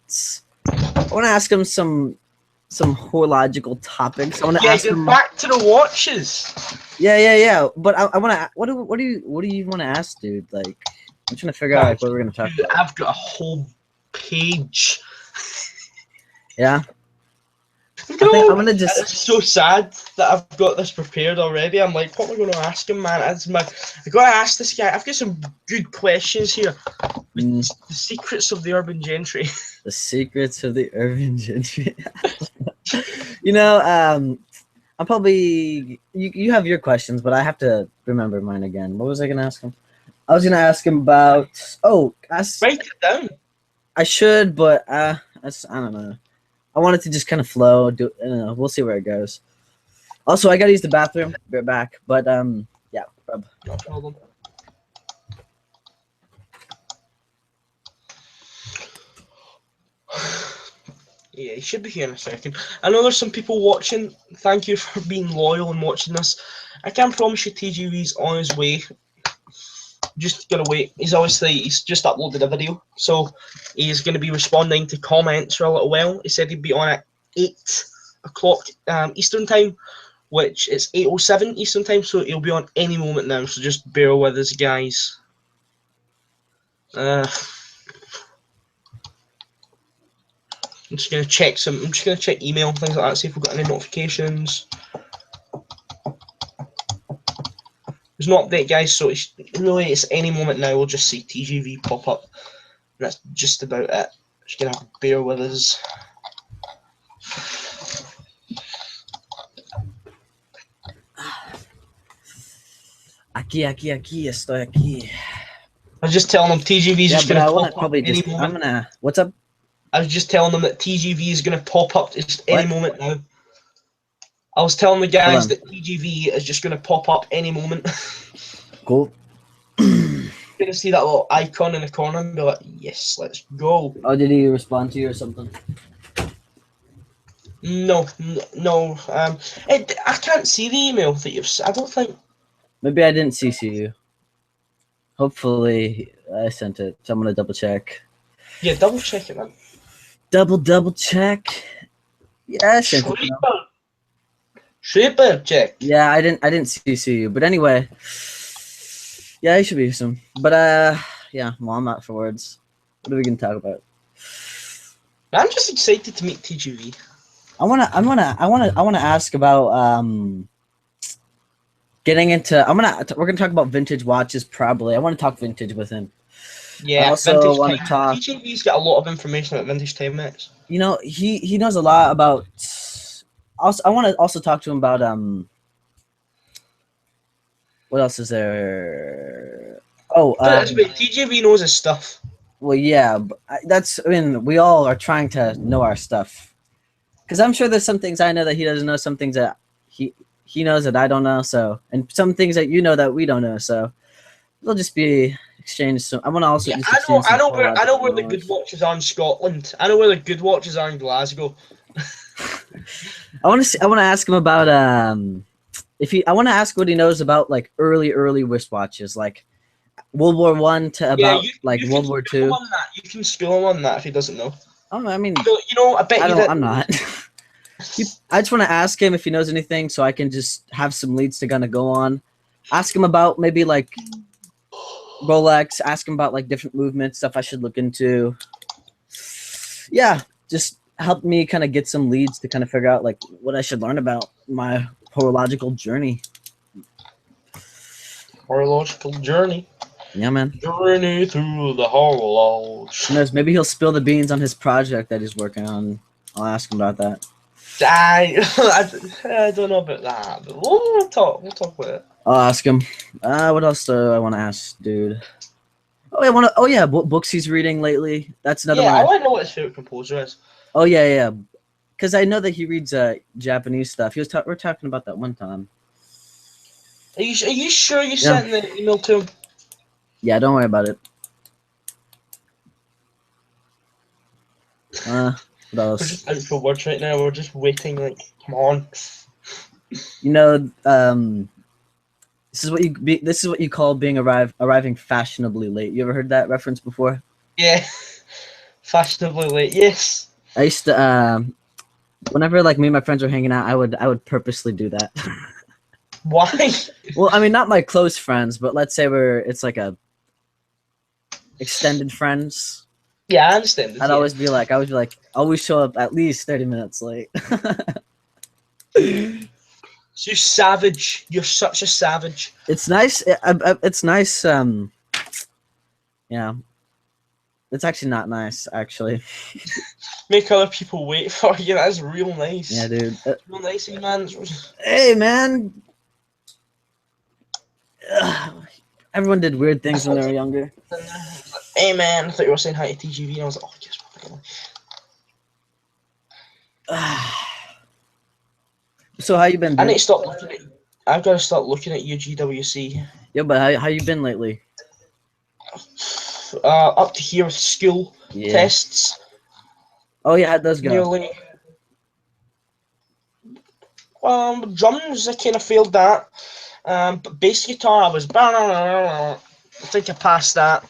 I want to ask him some horological topics. I want to ask him back to the watches. Yeah. But I want to. What do you want to ask, dude? Like, I'm trying to figure out like, what we're gonna talk about. I've got a whole page. Yeah. I think I'm gonna just. It's so sad that I've got this prepared already. I'm like, what am I going to ask him, man? I got to ask this guy. I've got some good questions here. The secrets of the urban gentry. The secrets of the urban gentry. You know, I'm probably you have your questions, but I have to remember mine again. What was I gonna ask him? I was gonna ask him about. Write it down. I should, but I don't know. I want it to just kind of flow. I don't know. We'll see where it goes. Also, I gotta use the bathroom. Be right back. But yeah. No problem. Yeah, he should be here in a second. I know there's some people watching. Thank you for being loyal and watching this. I can't promise you TGV's on his way. Just gonna wait. He's just uploaded a video, so he's gonna be responding to comments for a little while. He said he'd be on it 8 o'clock Eastern time, which is 8:07 Eastern time, so it'll be on any moment now. So just bear with us, guys. I'm just gonna check I'm just gonna check email, things like that, see if we've got any notifications. There's no update, guys, so it's any moment now. We'll just see TGV pop up. And that's just about it. Just gonna have to bear with us. Aquí, estoy aquí. I was just telling them TGV's just gonna pop up any moment. What's up? I was just telling them that TGV is gonna pop up just any moment now. I was telling the guys that TGV is just gonna pop up any moment. Cool. You're gonna see that little icon in the corner and be like, yes, let's go. Oh, did he respond to you or something? No. I can't see the email that you've. I don't think. Maybe I didn't CC you. Hopefully, I sent it. So I'm gonna double check. Yeah, double check it, man. Double check. Yeah, I sent it. Super check. Yeah, I didn't CC you, but anyway. Yeah, it should be soon. But yeah, well, I'm out for words. What are we gonna talk about? I'm just excited to meet TGV. I wanna ask about getting into. We're gonna talk about vintage watches probably. I want to talk vintage with him. Yeah, I also want to talk. TGV's got a lot of information about vintage Timex. You know, he knows a lot about. Also, I want to also talk to him about what else is there? Oh, TGV knows his stuff. Well, yeah, we all are trying to know our stuff. Because I'm sure there's some things I know that he doesn't know, some things that he knows that I don't know, so, and some things that you know that we don't know, so we'll just be exchanged. So I want to also. Yeah, I know where the good watches are in Scotland. I know where the good watches are in Glasgow. I want to ask him about I want to ask what he knows about like early wristwatches, like World War I to about World War II. You can school him on that if he doesn't know. Oh, I mean, I bet you I'm not. I just want to ask him if he knows anything, so I can just have some leads to kind of go on. Ask him about maybe like Rolex. Ask him about like different movements, stuff I should look into. Yeah, just help me kind of get some leads to kind of figure out like what I should learn about my horological journey. Horological journey. Yeah, man. Journey through the horologe. Who knows? Maybe he'll spill the beans on his project that he's working on. I'll ask him about that. I don't know about that, but we'll talk about it. I'll ask him. What else do I want to ask, dude? What books he's reading lately. That's another one. I want to know what his favorite composer is. Oh yeah. Because I know that he reads Japanese stuff. We're talking about that one time. Are you sure you sent the email to him? Yeah, don't worry about it. What else? We're just out for words right now. We're just waiting. Like, come on. You know, this is what you call being arriving fashionably late. You ever heard that reference before? Yeah, fashionably late. Yes. I used to whenever like me and my friends were hanging out, I would purposely do that. Why? Well, I mean, not my close friends, but let's say it's like a extended friends. Yeah, I understand. I would be like, always show up at least 30 minutes late. You're savage. You're such a savage. It's nice. It's nice. Yeah. It's actually not nice, actually. Make other people wait for you. That's real nice. Yeah, dude. Real nice, man. Hey, man. Everyone did weird things when they were younger. Hey, man. I thought you were saying hi to TGV, and I was like, oh, yes. So how you been, dude? I need to stop looking at. I've got to start looking at UGWC. Yeah, but how you been lately? Up to here with school tests. Oh yeah, it does go. Nearly. Drums, I kind of failed that. But bass guitar, I was. I think I passed that.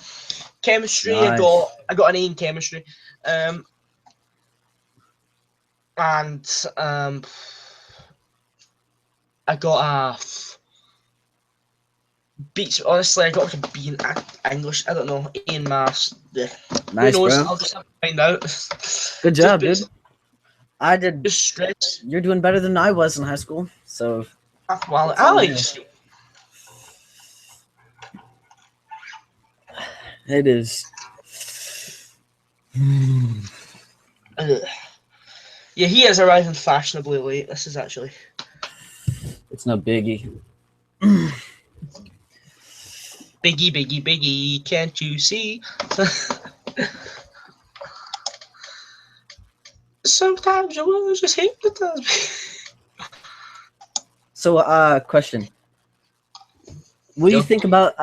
Chemistry, nice. I got an A in chemistry. and I got a beats. Honestly, I got like a B in English. I don't know. A in maths. Nice, Who knows? bro. I'll just have to find out. Good Just job, dude. bits- I did. just stress. You're doing better than I was in high school, so Well, it's on you. Alex. It is. Ugh. Yeah, he is arriving fashionably late. This is actually. It's no biggie. Biggie, biggie, biggie, can't you see? Sometimes your words just hypnotize me. So, question. What do you Go. think about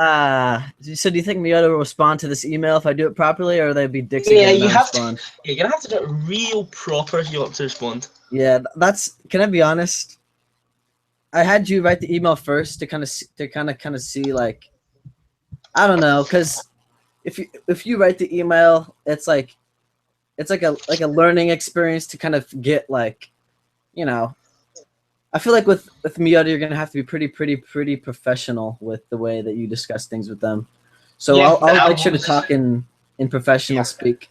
so do you think Miata will respond to this email if I do it properly, or they'd be dicks Yeah, again and you not have to. respond? Yeah, you're gonna have to do it real proper if you want to respond. Yeah, that's. Can I be honest? I had you write the email first to kind of see like, I don't know, because if you write the email, it's like a learning experience to kind of get like, you know. I feel like with Miata, you're gonna have to be pretty professional with the way that you discuss things with them. So Yeah, I'll make sure to talk in professional Yeah. speak.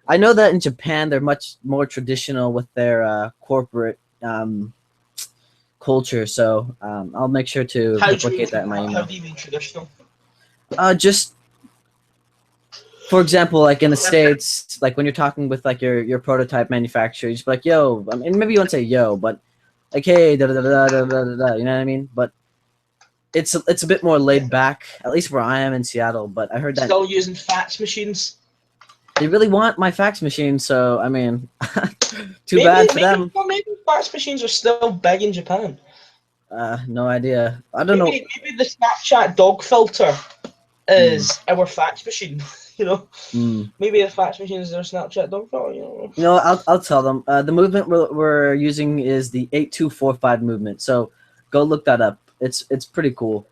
I know that in Japan they're much more traditional with their corporate culture, so I'll make sure to How do you mean? replicate that in my How email. do you mean traditional? Just for example, like in the States, like when you're talking with like your prototype manufacturer, you just be like, "Yo," I mean, maybe you won't say "yo," but like, "Hey," da da da da da da da. You know what I mean? But it's a bit more laid back, at least where I am in Seattle. But I heard that Still using fax machines. they really want my fax machine, so I mean, too bad for them. Well, maybe fax machines are still big in Japan. No idea. I don't know. Maybe the Snapchat dog filter is our fax machine. You know, Mm. maybe the fax machine is their Snapchat dog filter. You know, I'll tell them. The movement we're using is the 8245 movement. So go look that up. It's pretty cool.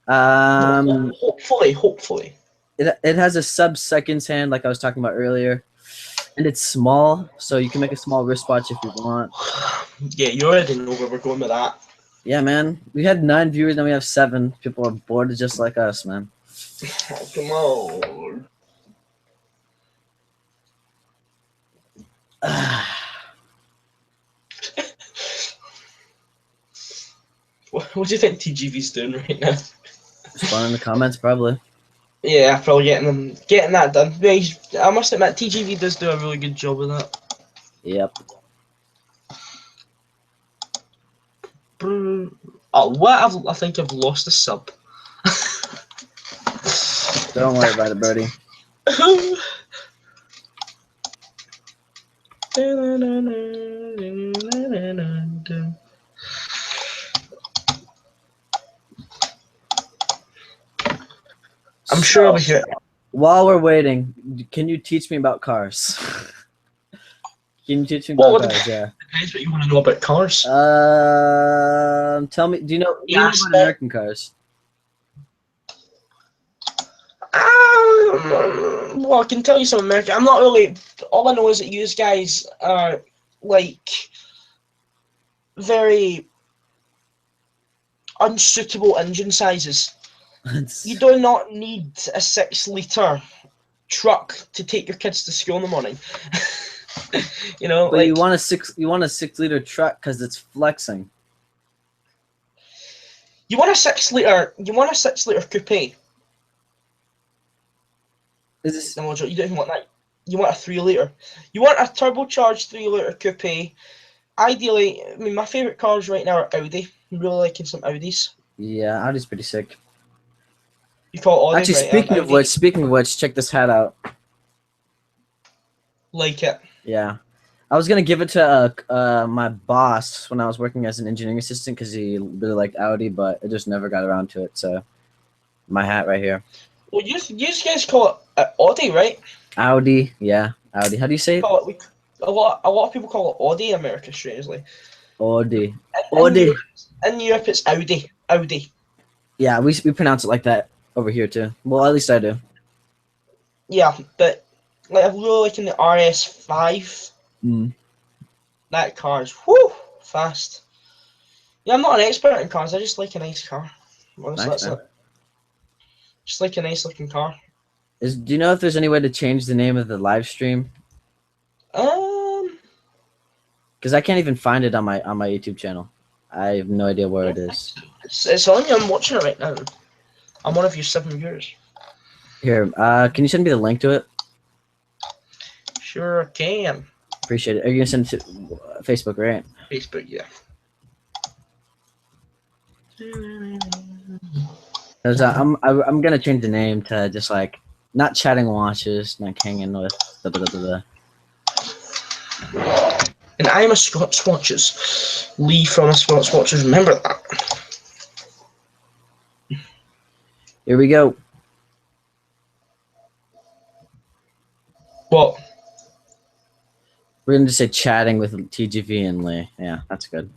Hopefully. It has a sub-seconds hand, like I was talking about earlier, and it's small, so you can make a small wristwatch if you want. Yeah, you already know where we're going with that. Yeah, man. We had 9 viewers, now we have 7. People are bored just like us, man. Come on. What do you think TGV's doing right now? Respond in the comments, probably. Yeah, probably getting that done. I must admit, TGV does do a really good job of that. Yep. Oh, what? I think I've lost a sub. Don't worry about it, Birdie. I'm sure I'll be here. While we're waiting, can you teach me about cars? Can you teach me Well, about cars? Yeah. Depends what you want to know about cars. Tell me. Do you know Yeah, about American cars? Well, I can tell you some American. I'm not really. All I know is that you guys are like very unsuitable engine sizes. You do not need a 6-liter truck to take your kids to school in the morning. You know, But like you want a 6-liter truck because it's flexing. you want a 6-liter coupe. Is this? No, you don't even want that. You want a 3-liter. You want a turbocharged 3-liter coupe. Ideally, I mean, my favorite cars right now are Audi. I'm really liking some Audis. Yeah, Audi's pretty sick. You call it Audi, Actually, right? speaking of which, check this hat out. Like it. Yeah, I was gonna give it to my boss when I was working as an engineering assistant because he really liked Audi, but I just never got around to it. So, my hat right here. Well, you guys call it Audi, right? Audi, yeah, Audi. How do you say it? A lot of people call it Audi in America, strangely. Audi. In Audi. In Europe, it's Audi. Audi. Yeah, we pronounce it like that over here too. Well, at least I do. Yeah, but like I'm really liking the RS5. Mm. That car's whoo fast. Yeah, I'm not an expert in cars. I just like a nice car. Honestly, Nice, that's man. it. Just like a nice looking car. Do you know if there's any way to change the name of the live stream? Um, Because I can't even find it on my YouTube channel. I have no idea I where it don't think is. so. It's on you. I'm watching it right now. I'm one of your 7 viewers. Here, can you send me the link to it? Sure can. Appreciate it. Are you gonna send it to Facebook, right? Facebook, yeah. Because I'm gonna change the name to just like not chatting watches, not hanging with the. And I'm a Scott's Watches. Lee from a Scott's Watches. Remember that. Here we go. What? We're gonna just say chatting with TGV and Lee. Yeah, that's good.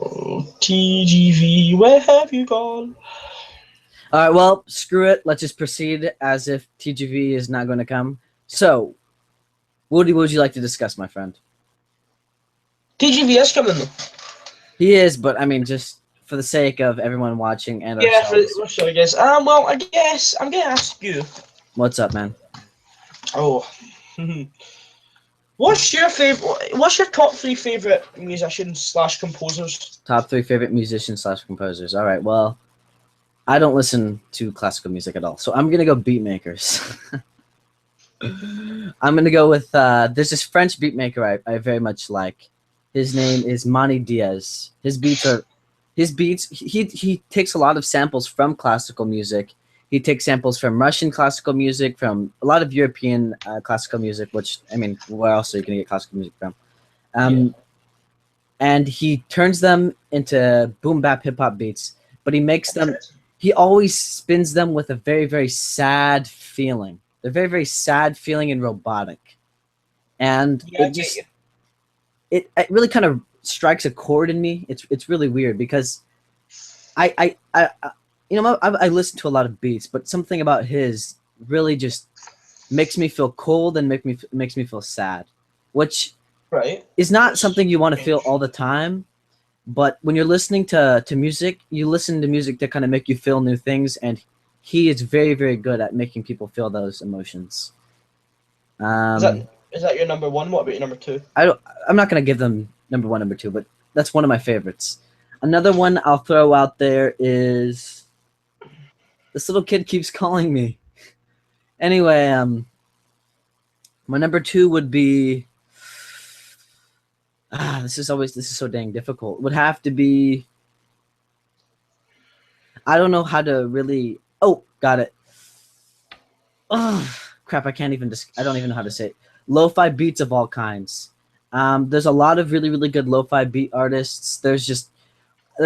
Oh, TGV, where have you gone? All right, well, screw it. Let's just proceed as if TGV is not going to come. So, what would you like to discuss, my friend? TGV is coming though. He is, but I mean, just for the sake of everyone watching and Yeah, ourselves. sure, I guess. Well, I guess I'm gonna ask you. What's up, man? Oh. What's your favorite? What's your top 3 favorite musicians slash composers? Top 3 favorite musicians slash composers. All right, well, I don't listen to classical music at all, so I'm gonna go beat makers. I'm gonna go with there's this French beat maker I very much like. His name is Mani Diaz. His beats he takes a lot of samples from classical music. He takes samples from Russian classical music, from a lot of European classical music, which I mean, where else are you gonna get classical music from? And he turns them into boom bap hip hop beats, but he makes them. He always spins them with a very, very sad feeling. They're very, very sad feeling and robotic. And Yeah, it really kind of strikes a chord in me. It's really weird because I listen to a lot of beats, but something about his really just makes me feel cold and makes me feel sad, which right. is not something you want to feel all the time. But when you're listening to music, you listen to music to kind of make you feel new things, and he is very, very good at making people feel those emotions. Is that your number 1? What about your number 2? I'm not gonna give them number 1, number 2, but that's one of my favorites. Another one I'll throw out there is this little kid keeps calling me. Anyway, my number 2 would be. This is so dang difficult. Would have to be. I don't know how to really. Oh, got it. Oh, crap! I can't even. I don't even know how to say it. Lo-fi beats of all kinds. There's a lot of really, really good lo-fi beat artists. There's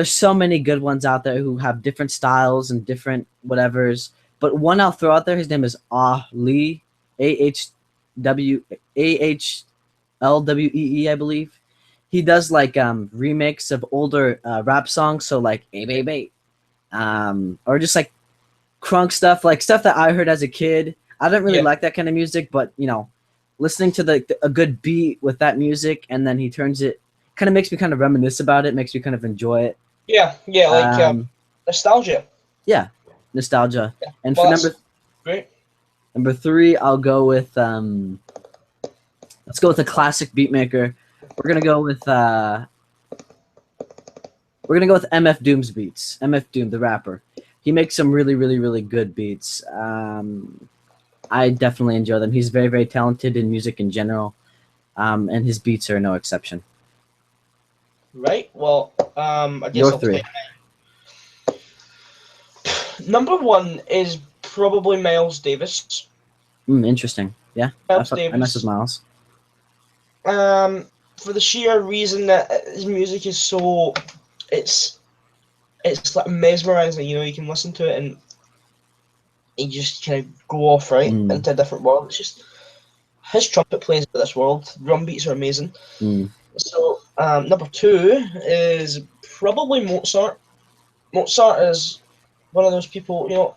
so many good ones out there who have different styles and different whatevers. But one I'll throw out there, his name is Ah Lee, AHLWEE, I believe. He does like remakes of older rap songs, so like "Hey Baby," or just like crunk stuff, like stuff that I heard as a kid. I don't really like that kind of music, but listening to a good beat with that music, and then he turns it, kind of makes me kind of reminisce about it, makes me kind of enjoy it. Yeah, like nostalgia. Yeah, nostalgia. Yeah. And Well, for great. number 3, I'll go with let's go with a classic beat maker. We're gonna go with MF Doom's beats. MF Doom, the rapper. He makes some really, really, really good beats. I definitely enjoy them. He's very, very talented in music in general, and his beats are no exception. Right. Well, I guess Your I'll 3. Number 1 is probably Miles Davis. Interesting. Yeah, Miles I mess Davis. with Miles. For the sheer reason that his music is so, it's like mesmerizing. You can listen to it and you just kind of go off into a different world. It's just his trumpet plays for this world. Drum beats are amazing. So number 2 is probably Mozart. Mozart is one of those people,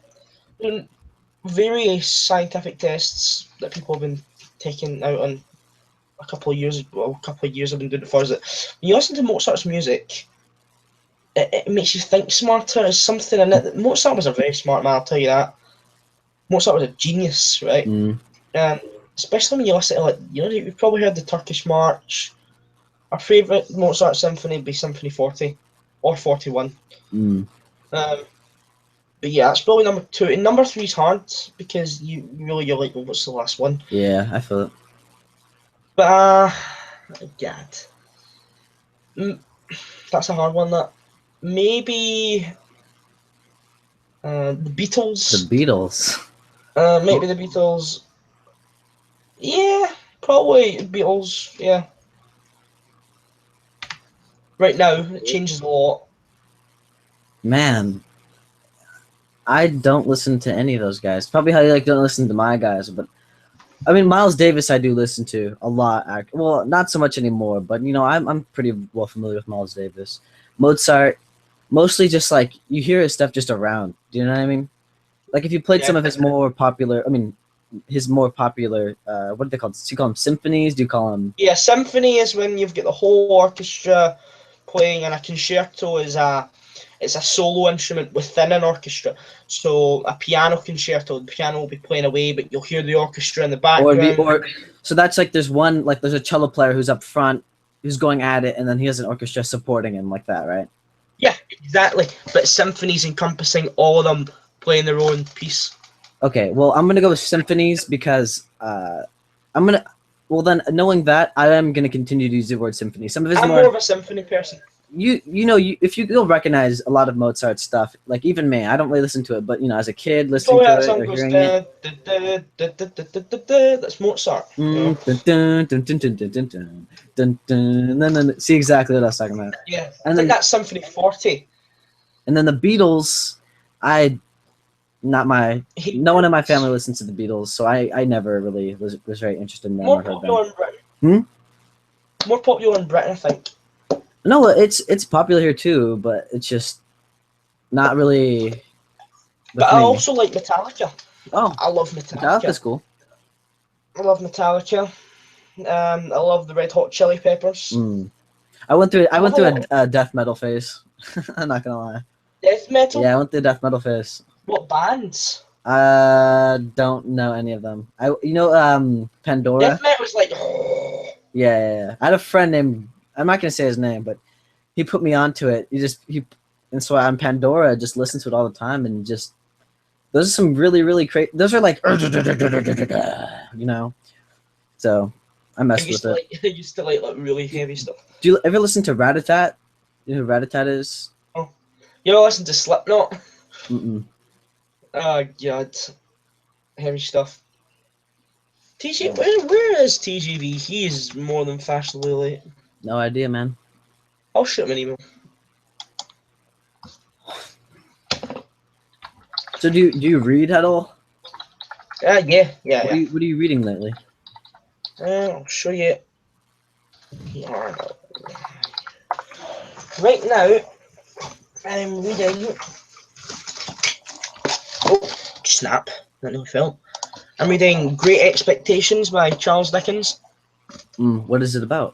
doing various scientific tests that people have been taking out on a couple of years I've been doing it for is that when you listen to Mozart's music, it makes you think smarter. There's something in it. Mozart was a very smart man, I'll tell you that. Mozart was a genius, right? Mm. Especially when you listen to, like, you've probably heard the Turkish March. Our favourite Mozart symphony would be Symphony 40 or 41. Mm. But yeah, that's probably number 2. And number 3 is hard because you're like, well, what's the last one? Yeah, I feel it. But God, that's a hard one. That maybe the Beatles. The Beatles. Maybe the Beatles. Yeah, probably Beatles. Yeah. Right now, it changes a lot. Man, I don't listen to any of those guys. Probably how you like don't listen to my guys, but I mean Miles Davis I do listen to a lot. Well, not so much anymore, but I'm pretty well familiar with Miles Davis. Mozart, mostly just like you hear his stuff just around. Do you know what I mean? Like if you played some of his more popular, what are they called? Do you call them symphonies? Do you call them? Yeah, symphony is when you've got the whole orchestra playing, and a concerto is it's a solo instrument within an orchestra. So a piano concerto, the piano will be playing away, but you'll hear the orchestra in the background. So that's like there's a cello player who's up front, who's going at it, and then he has an orchestra supporting him like that, right? Yeah, exactly. But symphonies encompassing all of them playing their own piece. Okay, well I'm gonna go with symphonies because then knowing that I am gonna continue to use the word symphony. Some of his I'm more of a symphony person. If you'll recognize a lot of Mozart stuff, like even me, I don't really listen to it, but as a kid listening to it or hearing it, that's Mozart. See exactly what I was talking about. Yeah, and then that's Symphony 40. And then the Beatles, no one in my family listens to the Beatles, so I never really was very interested in them. More popular in Britain. More popular in Britain, I think. No, it's popular here too, but it's just not really. But I also like Metallica. Oh, I love Metallica. Metallica's cool. I love Metallica. I love the Red Hot Chili Peppers. I went through a death metal phase. I'm not gonna lie. Death metal? Yeah, I went through death metal phase. What bands? Don't know any of them. Pandora. Death metal was like. Yeah. I had a friend named. I'm not gonna say his name, but he put me onto it. And so on Pandora, just listen to it all the time, and just those are some really really crazy. Those are like, So I messed with it. I used to like really heavy stuff. Do you ever listen to Ratatat? You know who Ratatat is? Oh, you ever listen to Slipknot? Mm-mm. Oh God, heavy stuff. Where is TGV? He is more than fashionably late. No idea, man. I'll shoot him an email. So do you read at all? Yeah. What are you reading lately? I'll show you. Right now, I'm reading. Oh, snap! That nearly fell. I'm reading Great Expectations by Charles Dickens. What is it about?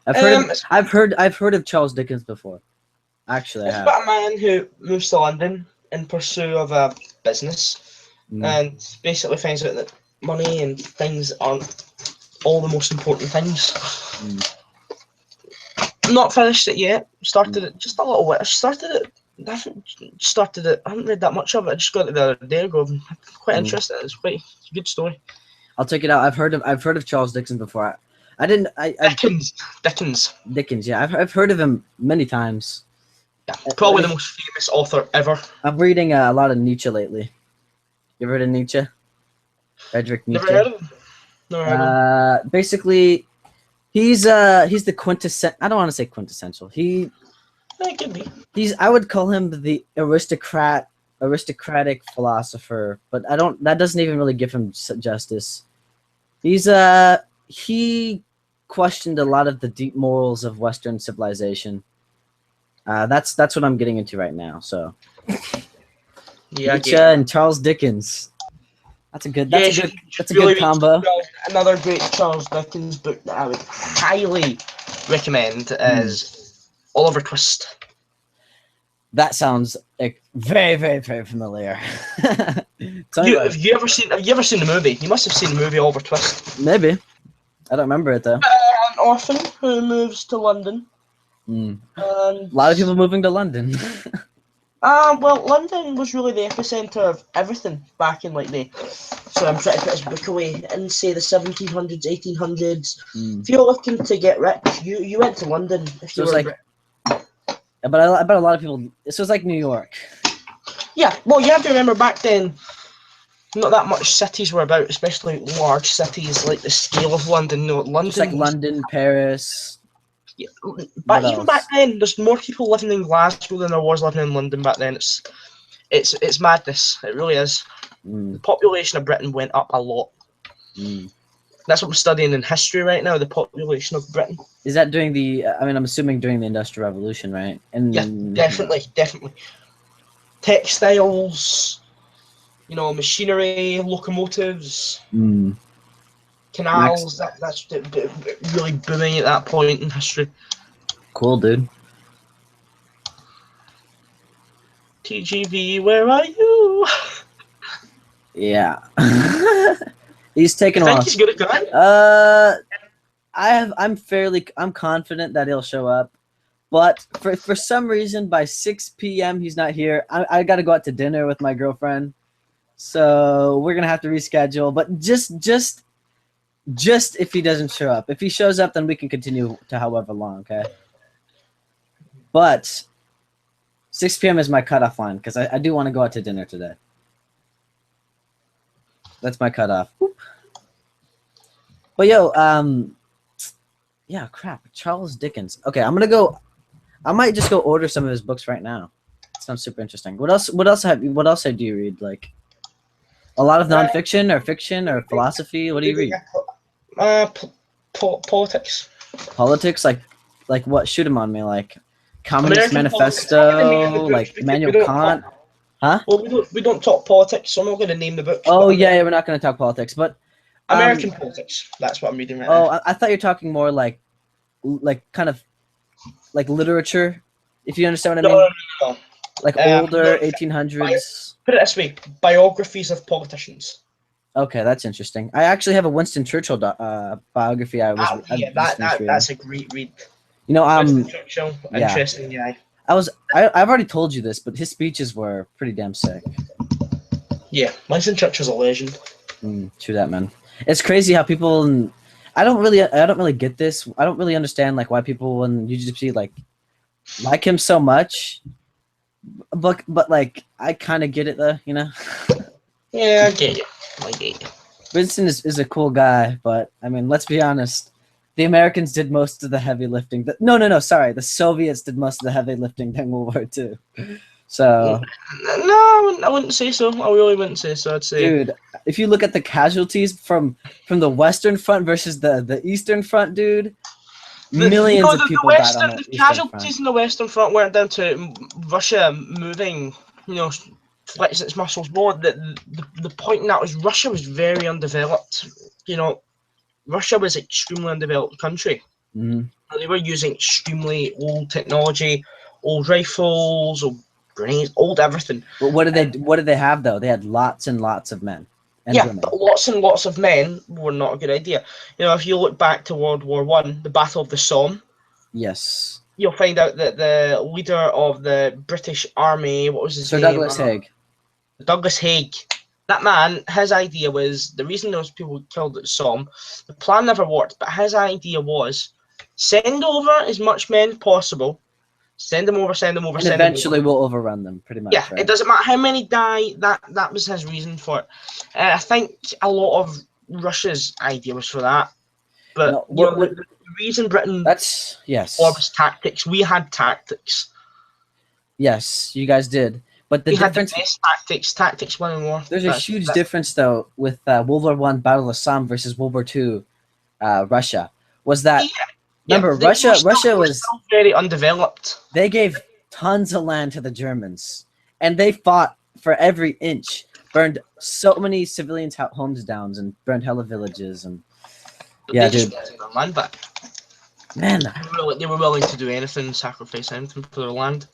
I've heard of Charles Dickens before. Actually, it's about a man who moves to London in pursuit of a business, and basically finds out that money and things aren't all the most important things. Not finished it yet. Started it just a little bit. I haven't read that much of it. I just got it the other day ago. I'm quite interested. It's a good story. I'll check it out. I've heard of Charles Dickens before. Dickens. Yeah, I've heard of him many times. Yeah, probably the most famous author ever. I'm reading a lot of Nietzsche lately. You ever heard of Nietzsche? Friedrich Nietzsche. Never heard of him. Never heard of him. Basically, he's the quintessential. I don't want to say quintessential. It could be. I would call him the aristocratic philosopher, but that doesn't even really give him justice. He questioned a lot of the deep morals of Western civilization. That's what I'm getting into right now. So, yeah, Nietzsche and Charles Dickens. That's a good. Yeah, That's a really good combo. another great Charles Dickens book that I would highly recommend is Oliver Twist. That sounds like very, very, very familiar. Tell me about Have it. you ever seen the movie? You must have seen the movie Oliver Twist. Maybe. I don't remember it though. An orphan who moves to London. Mm. And A lot of people moving to London. well, London was really the epicenter of everything back in So I'm trying to put this book away and say the 1700s, 1800s. If you're looking to get rich, you went to London. If So you it's were like, but I bet a lot of people. This was like New York. yeah, well, you have to remember back then, not that much cities were about, especially large cities like the scale of London. No, London. Just like London, Paris. Yeah, but What even else? back then, there's more people living in Glasgow than there was living in London back then. It's madness. It really is. The population of Britain went up a lot. That's what we're studying in history right now. The population of Britain. Is that during the? I mean, I'm assuming during the Industrial Revolution, right? And Yeah, definitely. Textiles, machinery, locomotives, canals. That's really booming at that point in history. Cool, dude. TGV, where are you? Yeah. He's taking a I think while. he's good at that. I'm confident that he'll show up, but for some reason by 6 p.m. he's not here. I got to go out to dinner with my girlfriend, so we're gonna have to reschedule. But just if he doesn't show up, if he shows up, then we can continue to however long. Okay. But 6 p.m. is my cutoff line because I do want to go out to dinner today. That's my cutoff. Whoop. But yo, yeah, crap. Charles Dickens. Okay, I'm gonna go. I might just go order some of his books right now. It sounds super interesting. What else do you read? Like a lot of nonfiction or fiction or philosophy? What do you read? Politics. Politics, like what? Shoot 'em on me, like Communist American Manifesto, like Immanuel Kant. Huh? Well, we don't talk politics, so I'm not going to name the book. Oh yeah, we're not going to talk politics, but American politics. That's what I'm reading right now. Oh, I thought you're talking more like kind of like literature, if you understand what I mean. No. Like older 1800s. Put it this way: biographies of politicians. Okay, that's interesting. I actually have a Winston Churchill biography. That's a great read. Winston Churchill, interesting guy. I've already told you this, but his speeches were pretty damn sick. Yeah, Winston Churchill's a legend. True that, man. It's crazy how people. I don't really get this. I don't really understand like why people in UGC like him so much. But like I kind of get it though, Yeah, I get you. Winston is a cool guy, but I mean, let's be honest. The Americans did most of the heavy lifting. Sorry. The Soviets did most of the heavy lifting during World War II. So. No, I wouldn't say so. I really wouldn't say so. I'd say. Dude, if you look at the casualties from the Western Front versus the Eastern Front, dude, millions of people died on the casualties in the Western Front weren't down to Russia moving, flexing its muscles more. The point in that was Russia was very undeveloped. Russia was an extremely undeveloped country. They were using extremely old technology, old rifles, old grenades, old everything. But what did they have though? They had lots and lots of men. Women. But lots and lots of men were not a good idea. If you look back to World War One, the Battle of the Somme. Yes. You'll find out that the leader of the British Army, what was his name? Sir Douglas Haig. Douglas Haig. That man, his idea was, the reason those people killed at Somme, the plan never worked, but his idea was, send over as much men as possible, send them over. And eventually we'll overrun them, pretty much. Yeah, right? It doesn't matter how many die, that was his reason for it. I think a lot of Russia's idea was for that. But the reason Britain was tactics, we had tactics. Yes, you guys did. But the difference, had the best tactics winning war. There's a huge difference though with World War I Battle of Somme versus World War II Russia. Was that remember Russia was still very undeveloped. They gave tons of land to the Germans and they fought for every inch. burned so many civilians' homes down and burned hella villages and But yeah, they just dude, wanted their land back. man, They were willing to do anything, sacrifice anything for their land.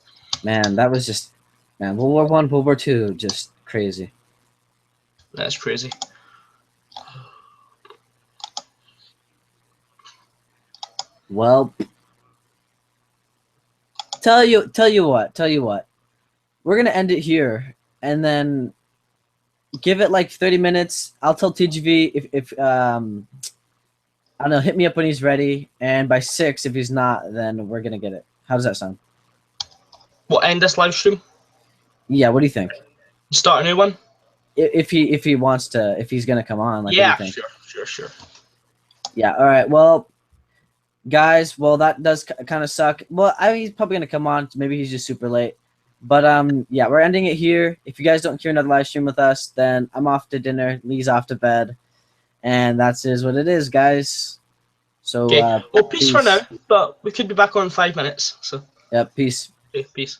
man, that was just man. World War One, World War Two, just crazy. That's crazy. Well, tell you what. We're gonna end it here, and then give it like 30 minutes. I'll tell TGV if I don't know, hit me up when he's ready, and by 6, if he's not, then we're gonna get it. How does that sound? We'll end this live stream. Yeah, what do you think? Start a new one. If he wants to, if he's gonna come on, like, Yeah, what do you think? sure. Yeah, all right. Well, guys, well, that does kind of suck. Well, I mean, he's probably gonna come on. Maybe he's just super late. But yeah, we're ending it here. If you guys don't hear another live stream with us, then I'm off to dinner. Lee's off to bed, and that's is what it is, guys. So Okay. Well, peace for now, but we could be back on in 5 minutes. So yeah, peace. okay, peace.